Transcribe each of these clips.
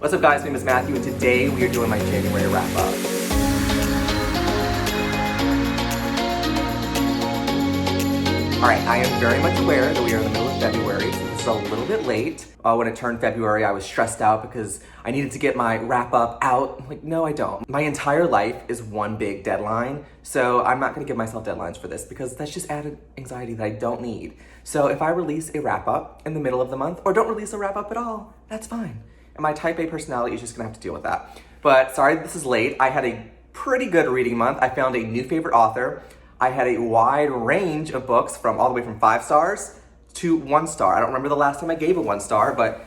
What's up guys, my name is Matthew and today we are doing my January wrap up. Alright, I am very much aware that we are in the middle of February, so this is a little bit late. When it turned February, I was stressed out because I needed to get my wrap up out. I'm like, no I don't. My entire life is one big deadline, so I'm not gonna give myself deadlines for this because that's just added anxiety that I don't need. So if I release a wrap up in the middle of the month, or don't release a wrap up at all, that's fine. And my type A personality is just gonna have to deal with that. But sorry this is late. I had a pretty good reading month. I found a new favorite author. I had a wide range of books from all the way from 5 stars to 1 star. I don't remember the last time I gave a 1 star, but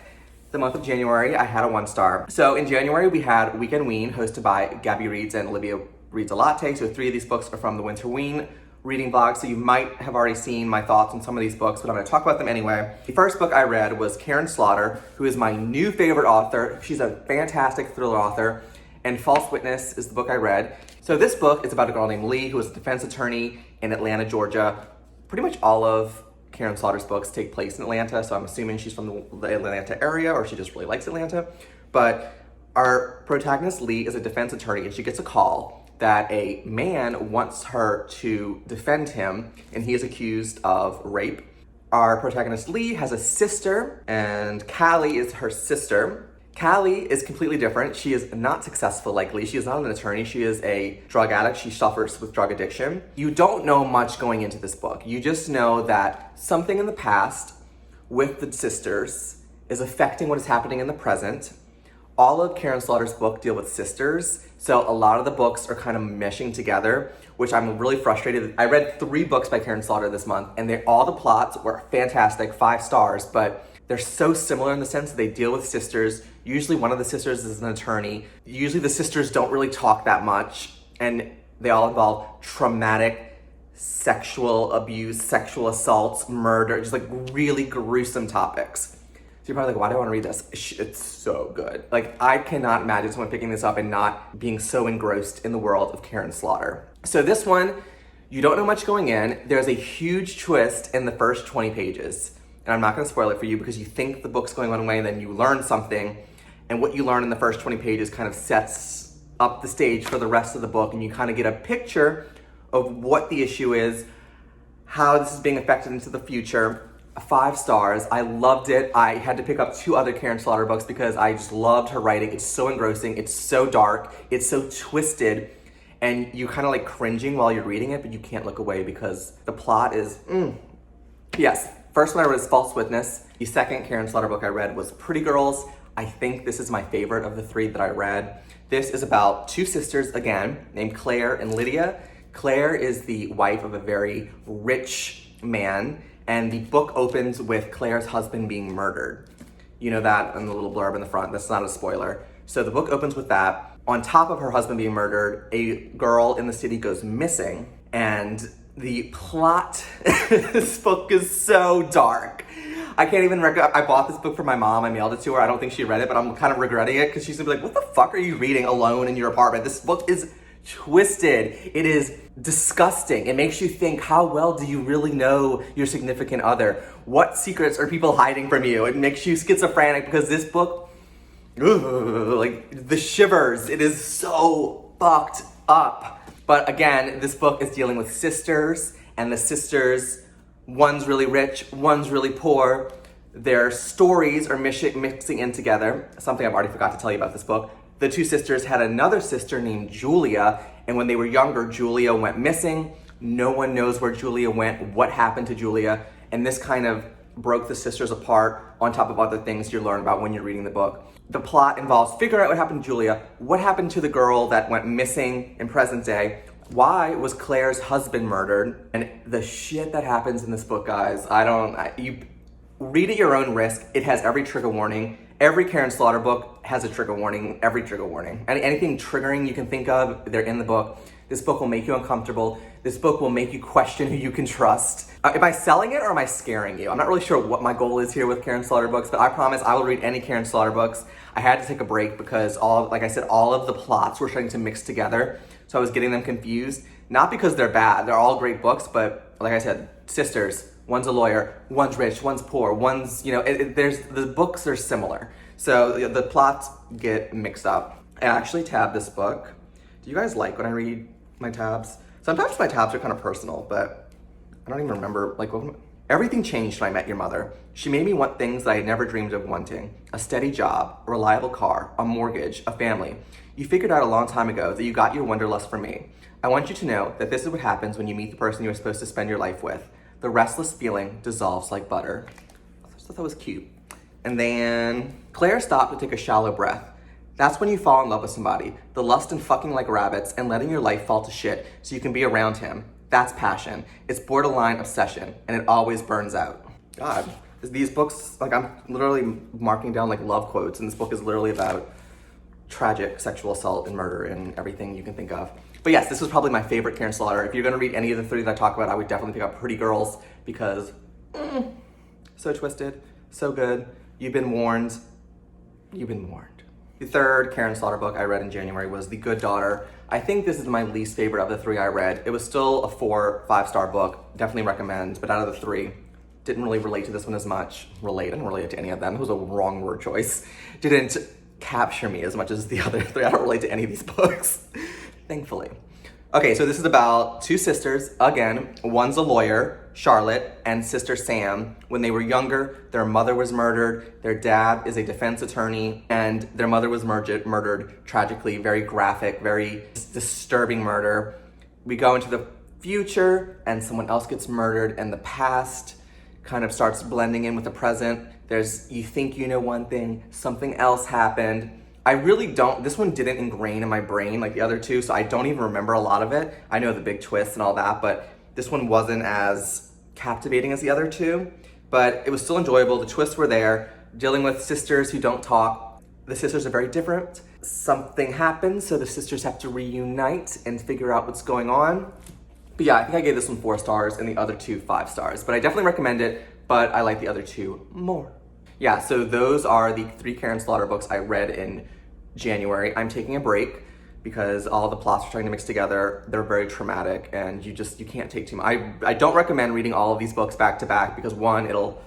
the month of January, I had a 1 star. So in January, we had Weekend Ween, hosted by Gabby Reads and Olivia Reads a Latte. So 3 of these books are from the Winter Ween reading vlog, so you might have already seen my thoughts on some of these books, but I'm gonna talk about them anyway. The first book I read was Karen Slaughter, who is my new favorite author. She's a fantastic thriller author, and False Witness is the book I read. So this book is about a girl named Lee, who is a defense attorney in Atlanta, Georgia. Pretty much all of Karen Slaughter's books take place in Atlanta, so I'm assuming she's from the Atlanta area, or she just really likes Atlanta. But our protagonist, Lee, is a defense attorney, and she gets a call that a man wants her to defend him, and he is accused of rape. Our protagonist, Lee, has a sister, and Callie is her sister. Callie is completely different. She is not successful like Lee. She is not an attorney. She is a drug addict. She suffers with drug addiction. You don't know much going into this book. You just know that something in the past with the sisters is affecting what is happening in the present. All of Karen Slaughter's book deal with sisters, so a lot of the books are kind of meshing together, which I'm really frustrated. I read 3 books by Karen Slaughter this month, and all the plots were fantastic, 5 stars, but they're so similar in the sense that they deal with sisters. Usually one of the sisters is an attorney. Usually the sisters don't really talk that much, and they all involve traumatic sexual abuse, sexual assaults, murder, just like really gruesome topics. So you're probably like, why do I want to read this? It's so good. Like, I cannot imagine someone picking this up and not being so engrossed in the world of Karen Slaughter. So this one, you don't know much going in. There's a huge twist in the first 20 pages. And I'm not gonna spoil it for you because you think the book's going one way and then you learn something. And what you learn in the first 20 pages kind of sets up the stage for the rest of the book. And you kind of get a picture of what the issue is, how this is being affected into the future. 5 stars. I loved it. I had to pick up 2 other Karen Slaughter books because I just loved her writing. It's so engrossing. It's so dark. It's so twisted. And you kind of like cringing while you're reading it, but you can't look away because the plot is, Yes. First one I read was False Witness. The second Karen Slaughter book I read was Pretty Girls. I think this is my favorite of the 3 that I read. This is about 2 sisters, again, named Claire and Lydia. Claire is the wife of a very rich man, and the book opens with Claire's husband being murdered. You know that in the little blurb in the front, that's not a spoiler. So the book opens with that. On top of her husband being murdered, a girl in the city goes missing, and the plot, this book is so dark. I can't even I bought this book for my mom, I mailed it to her. I don't think she read it, but I'm kind of regretting it because she's gonna be like, what the fuck are you reading alone in your apartment? This book is twisted. It is disgusting. It makes you think, how well do you really know your significant other? What secrets are people hiding from you? It makes you schizophrenic because this book, like the shivers. It is so fucked up. But again, this book is dealing with sisters, and the sisters, one's really rich, one's really poor. Their stories are mixing in together. Something I've already forgot to tell you about this book. The 2 sisters had another sister named Julia, and when they were younger, Julia went missing. No one knows where Julia went, what happened to Julia, and this kind of broke the sisters apart on top of other things you learn about when you're reading the book. The plot involves figuring out what happened to Julia, what happened to the girl that went missing in present day, why was Claire's husband murdered, and the shit that happens in this book, guys. You read at your own risk. It has every trigger warning. Every Karen Slaughter book has a trigger warning, every trigger warning. Anything triggering you can think of, they're in the book. This book will make you uncomfortable. This book will make you question who you can trust. Am I selling it or am I scaring you? I'm not really sure what my goal is here with Karen Slaughter books, but I promise I will read any Karen Slaughter books. I had to take a break because like I said, all of the plots were starting to mix together. So I was getting them confused. Not because they're bad, they're all great books, but like I said, sisters, One's a lawyer, one's rich, one's poor, one's, the books are similar. So the plots get mixed up. I actually tabbed this book. Do you guys like when I read my tabs? Sometimes my tabs are kind of personal, but I don't even remember, like, everything changed when I met your mother. She made me want things that I had never dreamed of wanting. A steady job, a reliable car, a mortgage, a family. You figured out a long time ago that you got your wanderlust from me. I want you to know that this is what happens when you meet the person you are supposed to spend your life with. The restless feeling dissolves like butter. I just thought that was cute. And then Claire stopped to take a shallow breath. That's when you fall in love with somebody. The lust and fucking like rabbits and letting your life fall to shit so you can be around him. That's passion. It's borderline obsession, and it always burns out. God, these books, like, I'm literally marking down like love quotes, and this book is literally about tragic sexual assault and murder and everything you can think of. But yes, this was probably my favorite Karen Slaughter. If you're gonna read any of the three that I talk about, I would definitely pick up Pretty Girls because so twisted, so good. You've been warned. You've been warned. The third Karen Slaughter book I read in January was The Good Daughter. I think this is my least favorite of the three I read. It was still a 4-5-star book. Definitely recommend, but out of the three, didn't really relate to this one as much. I didn't relate to any of them. It was a wrong word choice. Didn't capture me as much as the other three. I don't relate to any of these books, thankfully. Okay, so this is about two sisters. Again, one's a lawyer, Charlotte, and sister Sam. When they were younger, their mother was murdered. Their dad is a defense attorney, and their mother was murdered tragically, very graphic, very disturbing murder. We go into the future, and someone else gets murdered, and the past kind of starts blending in with the present. You think you know one thing, something else happened. I really don't, this one didn't ingrain in my brain like the other two, so I don't even remember a lot of it. I know the big twists and all that, but this one wasn't as captivating as the other two, but it was still enjoyable. The twists were there, dealing with sisters who don't talk. The sisters are very different. Something happens, so the sisters have to reunite and figure out what's going on. But yeah, I think I gave this one 4 stars and the other two 5 stars, but I definitely recommend it, but I like the other two more. Yeah, so those are the 3 Karen Slaughter books I read in January. I'm taking a break because all the plots are trying to mix together. They're very traumatic and you can't take too much. I don't recommend reading all of these books back to back because one, it'll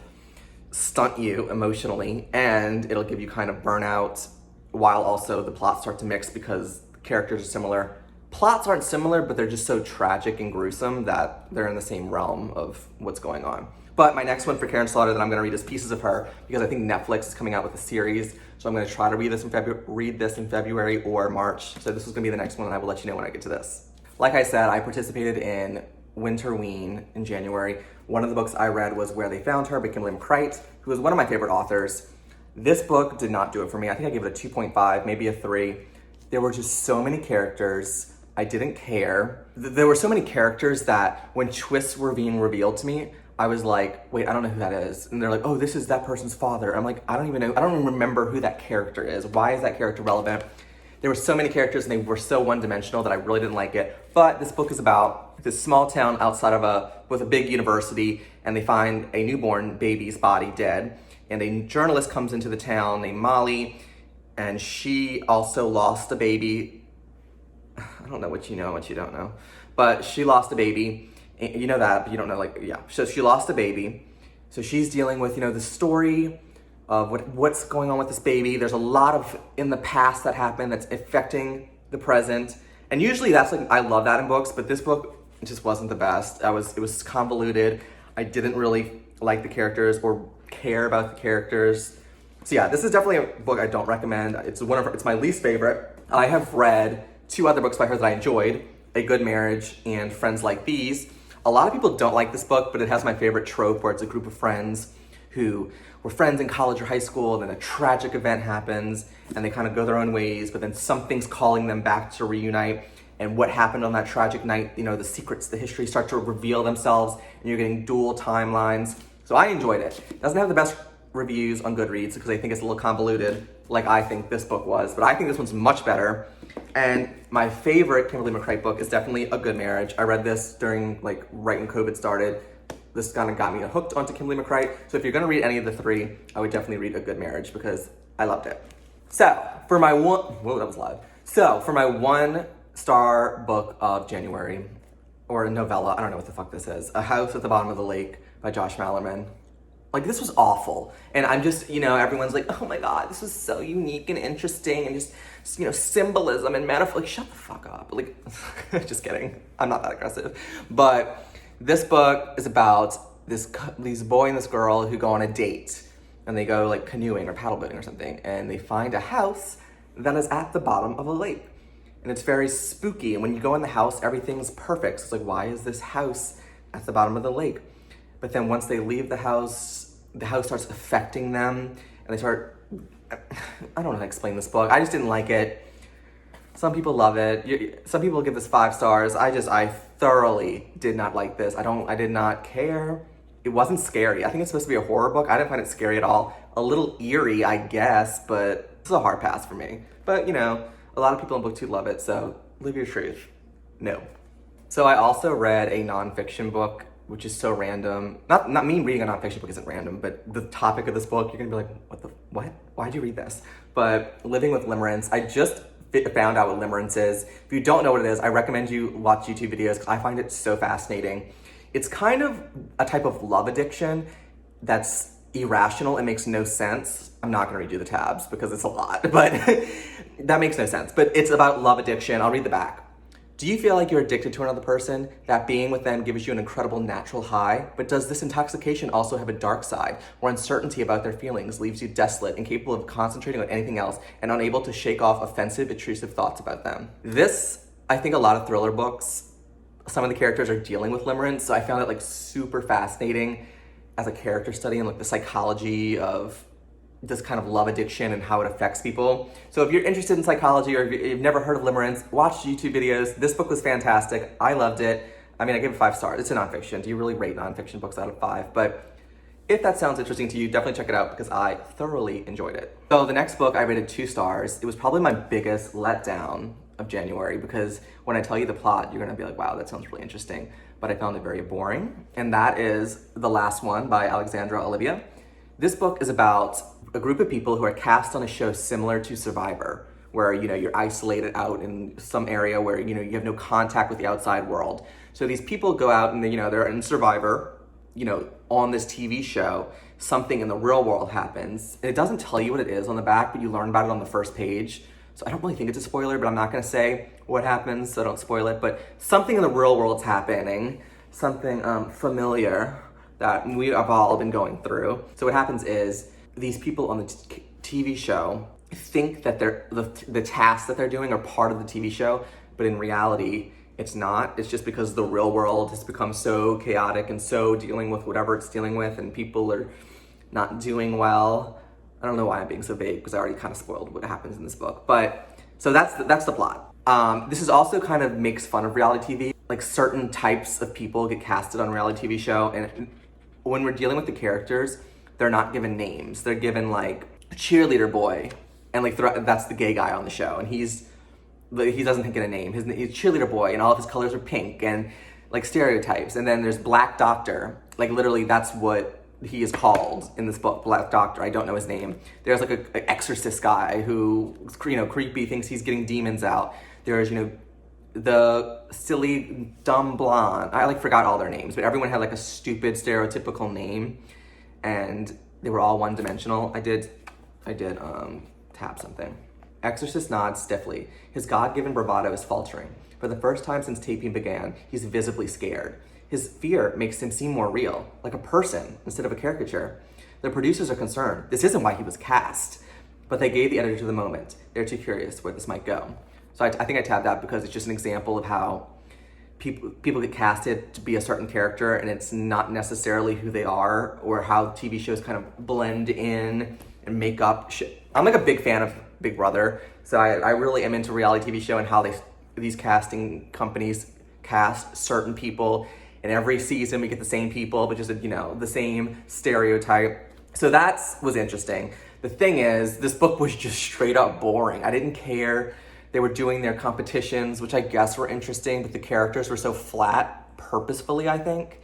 stunt you emotionally and it'll give you kind of burnout while also the plots start to mix because the characters are similar. Plots aren't similar, but they're just so tragic and gruesome that they're in the same realm of what's going on. But my next one for Karen Slaughter that I'm gonna read is Pieces of Her because I think Netflix is coming out with a series. So I'm gonna try to read this in February or March. So this is gonna be the next one and I will let you know when I get to this. Like I said, I participated in Winterween in January. One of the books I read was Where They Found Her by Kimberly McCreight, who is one of my favorite authors. This book did not do it for me. I think I gave it a 2.5, maybe a 3. There were just so many characters. I didn't care. There were so many characters that when twists were being revealed to me, I was like, wait, I don't know who that is. And they're like, oh, this is that person's father. I'm like, I don't even remember who that character is. Why is that character relevant? There were so many characters and they were so one-dimensional that I really didn't like it. But this book is about this small town outside of with a big university, and they find a newborn baby's body dead. And a journalist comes into the town named Molly, and she also lost a baby. I don't know what you know, what you don't know. But she lost a baby. You know that, but you don't know, like, yeah. So she lost a baby. So she's dealing with, the story of what's going on with this baby. There's a lot of in the past that happened that's affecting the present. And usually that's like, I love that in books, but this book just wasn't the best. It was convoluted. I didn't really like the characters or care about the characters. So yeah, this is definitely a book I don't recommend. It's my least favorite. I have read 2 other books by her that I enjoyed, A Good Marriage and Friends Like These. A lot of people don't like this book, but it has my favorite trope where it's a group of friends who were friends in college or high school, and then a tragic event happens, and they kind of go their own ways, but then something's calling them back to reunite, and what happened on that tragic night, the secrets, the history start to reveal themselves, and you're getting dual timelines. So I enjoyed it. It doesn't have the best reviews on Goodreads because I think it's a little convoluted, like I think this book was, but I think this one's much better. And my favorite Kimberly McCreight book is definitely A Good Marriage. I read this during, right when COVID started. This kind of got me hooked onto Kimberly McCreight. So if you're gonna read any of the 3, I would definitely read A Good Marriage because I loved it. So for my whoa, that was loud. So for my 1-star book of January, or a novella, I don't know what the fuck this is, A House at the Bottom of the Lake by Josh Malerman. Like, this was awful. And I'm just, everyone's like, oh my God, this is so unique and interesting and just, symbolism and metaphor. Like, shut the fuck up. Like, just kidding. I'm not that aggressive. But this book is about these boy and this girl who go on a date. And they go, like, canoeing or paddleboating or something. And they find a house that is at the bottom of a lake. And it's very spooky. And when you go in the house, everything's perfect. So it's like, why is this house at the bottom of the lake? But then once they leave the house starts affecting them, and they start, I don't know how to explain this book. I just didn't like it. Some people love it. Some people give this 5 stars. I thoroughly did not like this. I did not care. It wasn't scary. I think it's supposed to be a horror book. I didn't find it scary at all. A little eerie, I guess, but it's a hard pass for me. But, a lot of people in BookTube love it, so live your truth. No. So I also read a nonfiction book, which is so random. Not me reading a nonfiction book isn't random, but the topic of this book, you're gonna be like, what? Why'd you read this? But Living with Limerence, I just found out what Limerence is. If you don't know what it is, I recommend you watch YouTube videos because I find it so fascinating. It's kind of a type of love addiction that's irrational and makes no sense. I'm not gonna redo the tabs because it's a lot, but that makes no sense. But it's about love addiction. I'll read the back. Do you feel like you're addicted to another person? That being with them gives you an incredible natural high? But does this intoxication also have a dark side, where uncertainty about their feelings leaves you desolate, incapable of concentrating on anything else, and unable to shake off offensive, intrusive thoughts about them? This, I think a lot of thriller books, some of the characters are dealing with limerence, so I found it like super fascinating as a character study and like the psychology of this kind of love addiction and how it affects people. So if you're interested in psychology or if you've never heard of Limerence, watch YouTube videos. This book was fantastic. I loved it. I mean, I gave it 5 stars. It's a nonfiction. Do you really rate nonfiction books out of 5? But if that sounds interesting to you, definitely check it out because I thoroughly enjoyed it. So the next book I rated 2 stars. It was probably my biggest letdown of January because when I tell you the plot, you're gonna be like, wow, that sounds really interesting. But I found it very boring. And that is The Last One by Alexandra Olivia. This book is about a group of people who are cast on a show similar to Survivor, where, you're isolated out in some area where, you have no contact with the outside world. So these people go out and, they're in Survivor, on this TV show, something in the real world happens. And it doesn't tell you what it is on the back, but you learn about it on the first page. So I don't really think it's a spoiler, but I'm not gonna say what happens, so don't spoil it. But something in the real world's happening, something familiar that we have all been going through. So what happens is these people on the TV show think that the tasks that they're doing are part of the TV show, but in reality, it's not. It's just because the real world has become so chaotic and so dealing with whatever it's dealing with, and people are not doing well. I don't know why I'm being so vague because I already kind of spoiled what happens in this book. But so that's the plot. This is also kind of makes fun of reality TV. Like certain types of people get casted on a reality TV show, and when we're dealing with the characters, they're not given names. They're given like cheerleader boy, and like that's the gay guy on the show, and he doesn't get a name. He's cheerleader boy, and all of his colors are pink, and like stereotypes. And then there's Black Doctor, like literally that's what he is called in this book, Black Doctor. I don't know his name. There's like an exorcist guy who, creepy, thinks he's getting demons out. There's, the silly, dumb blonde. I forgot all their names, but everyone had like a stupid, stereotypical name, and they were all one-dimensional. I did tap something. Exorcist nods stiffly. His God-given bravado is faltering. For the first time since taping began, he's visibly scared. His fear makes him seem more real, like a person instead of a caricature. The producers are concerned. This isn't why he was cast, but they gave the editor the moment. They're too curious where this might go. So I think I tabbed that because it's just an example of how people get casted to be a certain character and it's not necessarily who they are, or how TV shows kind of blend in and make up shit. I'm like a big fan of Big Brother, so I really am into reality TV show and how these casting companies cast certain people, and every season we get the same people, but just the same stereotype. So that was interesting. The thing is, this book was just straight up boring. I didn't care. They were doing their competitions, which I guess were interesting, but the characters were so flat, purposefully, I think.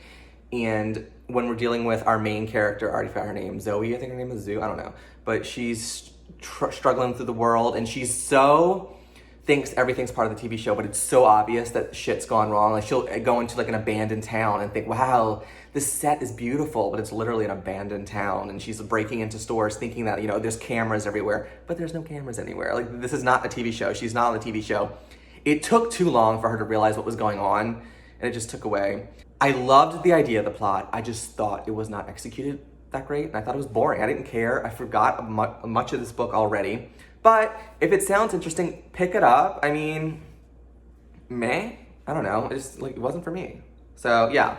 And when we're dealing with our main character, I already forgot her name, Zoe, I think her name is Zoo, I don't know. But she's struggling through the world, and she's so thinks everything's part of the TV show, but it's so obvious that shit's gone wrong. Like she'll go into like an abandoned town and think, wow, this set is beautiful, but it's literally an abandoned town. And she's breaking into stores thinking that, you know, there's cameras everywhere, but there's no cameras anywhere. Like this is not a TV show. She's not on the TV show. It took too long for her to realize what was going on, and it just took away. I loved the idea of the plot. I just thought it was not executed that great, and I thought it was boring. I didn't care. I forgot much of this book already. But if it sounds interesting, pick it up. I mean, meh? I don't know. It wasn't for me. So yeah,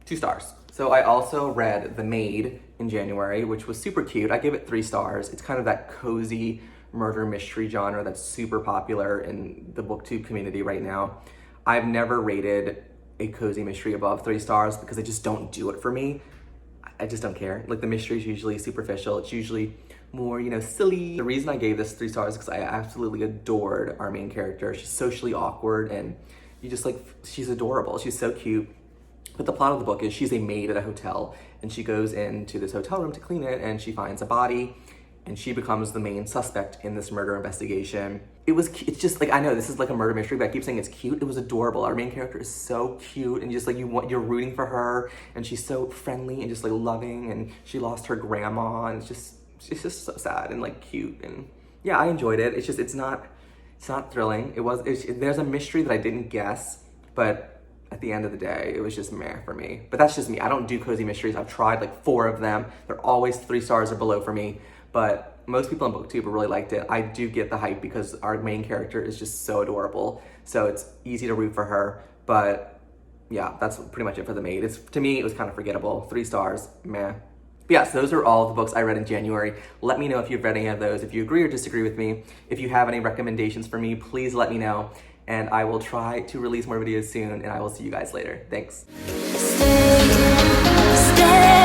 2 stars. So I also read The Maid in January, which was super cute. I give it 3 stars. It's kind of that cozy murder mystery genre that's super popular in the booktube community right now. I've never rated a cozy mystery above 3 stars because they just don't do it for me. I just don't care. Like the mystery is usually superficial. It's usually more, you know, silly. The reason I gave this 3 stars is because I absolutely adored our main character. She's socially awkward and she's adorable. She's so cute. But the plot of the book is she's a maid at a hotel and she goes into this hotel room to clean it and she finds a body and she becomes the main suspect in this murder investigation. It's just like, I know this is like a murder mystery, but I keep saying it's cute. It was adorable. Our main character is so cute and just like you're rooting for her and she's so friendly and just like loving, and she lost her grandma and it's just so sad and like cute, and yeah, I enjoyed it. It's not thrilling. There's a mystery that I didn't guess, but at the end of the day, it was just meh for me. But that's just me. I don't do cozy mysteries. I've tried like 4 of them. They're always 3 stars or below for me. But most people on BookTube really liked it. I do get the hype because our main character is just so adorable. So it's easy to root for her. But yeah, that's pretty much it for The Maid. To me, it was kind of forgettable. 3 stars, meh. But yeah, so those are all the books I read in January. Let me know if you've read any of those, if you agree or disagree with me. If you have any recommendations for me, please let me know. And I will try to release more videos soon, and I will see you guys later. Thanks. Stay